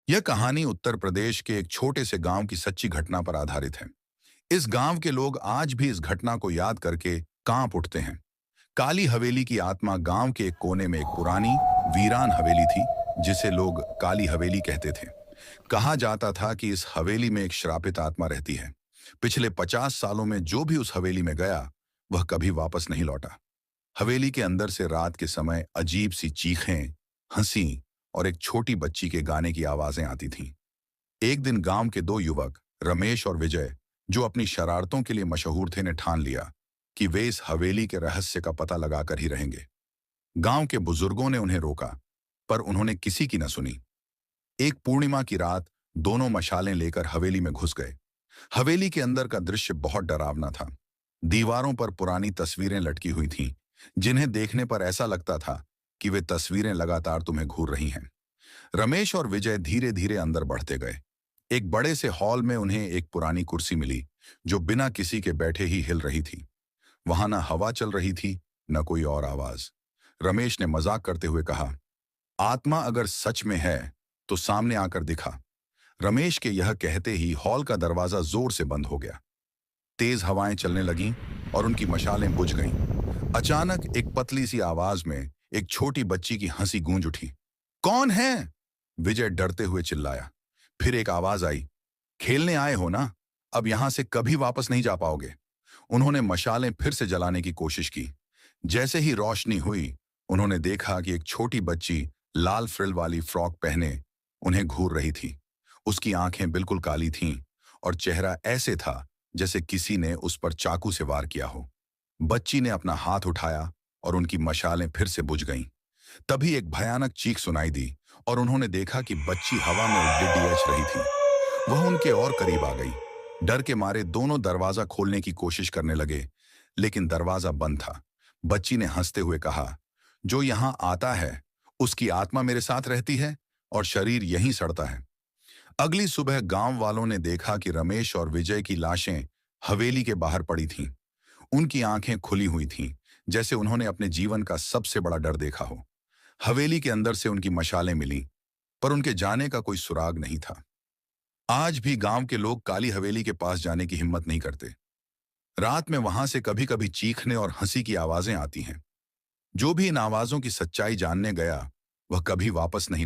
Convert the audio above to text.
यह कहानी उत्तर प्रदेश के एक छोटे से गांव की सच्ची घटना पर आधारित है। इस गांव के लोग आज भी इस घटना को याद करके कांप उठते हैं। काली हवेली की आत्मा गांव के एक कोने में एक पुरानी वीरान हवेली थी, जिसे लोग काली हवेली कहते थे। कहा जाता था कि इस हवेली में एक श्रापित आत्मा रहती है। पिछले 50 सालों में जो भी उस हवेली में गया, वह कभी वापस नहीं लौटा। हवेली के अंदर से रात के समय अजीब सी चीखें, हंसी और एक छोटी बच्ची के गाने की आवाजें आती थीं। एक दिन गांव के दो युवक, रमेश और विजय, जो अपनी शरारतों के लिए मशहूर थे, ने ठान लिया कि वे इस हवेली के रहस्य का पता लगाकर ही रहेंगे। गांव के बुजुर्गों ने उन्हें रोका, पर उन्होंने किसी की न सुनी। एक पूर्णिमा की रात दोनों मशालें लेकर हवेली में घुस गए। हवेली के अंदर का दृश्य बहुत डरावना था। दीवारों पर पुरानी तस्वीरें लटकी हुई थीं, जिन्हें देखने पर ऐसा लगता था कि वे तस्वीरें लगातार तुम्हें घूर रही हैं। रमेश और विजय धीरे धीरे अंदर बढ़ते गए। एक बड़े से हॉल में उन्हें एक पुरानी कुर्सी मिली, जो बिना किसी के बैठे ही हिल रही थी। वहां ना हवा चल रही थी, न कोई और आवाज। रमेश ने मजाक करते हुए कहा, आत्मा अगर सच में है तो सामने आकर दिखा। रमेश के यह कहते ही हॉल का दरवाजा जोर से बंद हो गया। तेज हवाएं चलने लगीं और उनकी मशालें बुझ गईं। अचानक एक पतली सी आवाज में एक छोटी बच्ची की हंसी गूंज उठी। कौन है? विजय डरते हुए चिल्लाया। फिर एक आवाज आई, खेलने आए हो ना? अब यहां से कभी वापस नहीं जा पाओगे। उन्होंने मशालें फिर से जलाने की कोशिश की। जैसे ही रोशनी हुई, उन्होंने देखा कि एक छोटी बच्ची लाल फ्रिल वाली फ्रॉक पहने उन्हें घूर रही थी। उसकी आंखें बिल्कुल काली थीं और चेहरा ऐसे था जैसे किसी ने उस पर चाकू से वार किया हो। बच्ची ने अपना हाथ उठाया और उनकी मशालें फिर से बुझ गईं। तभी एक भयानक चीख सुनाई दी और उन्होंने देखा कि बच्ची हवा में डिड्डियच रही थी। वह उनके और करीब आ गई। डर के मारे दोनों दरवाजा खोलने की कोशिश करने लगे, लेकिन दरवाजा बंद था। बच्ची ने हंसते हुए कहा, जो यहां आता है उसकी आत्मा मेरे साथ रहती है और शरीर यहीं सड़ता है। अगली सुबह गांव वालों ने देखा कि रमेश और विजय की लाशें हवेली के बाहर पड़ी थीं। उनकी आंखें खुली हुई थीं, जैसे उन्होंने अपने जीवन का सबसे बड़ा डर देखा हो। हवेली के अंदर से उनकी मशालें मिलीं, पर उनके जाने का कोई सुराग नहीं था। आज भी गांव के लोग काली हवेली के पास जाने की हिम्मत नहीं करते। रात में वहां से कभी कभी चीखने और हंसी की आवाजें आती हैं। जो भी इन आवाजों की सच्चाई जानने गया, वह कभी वापस नहीं लौटा।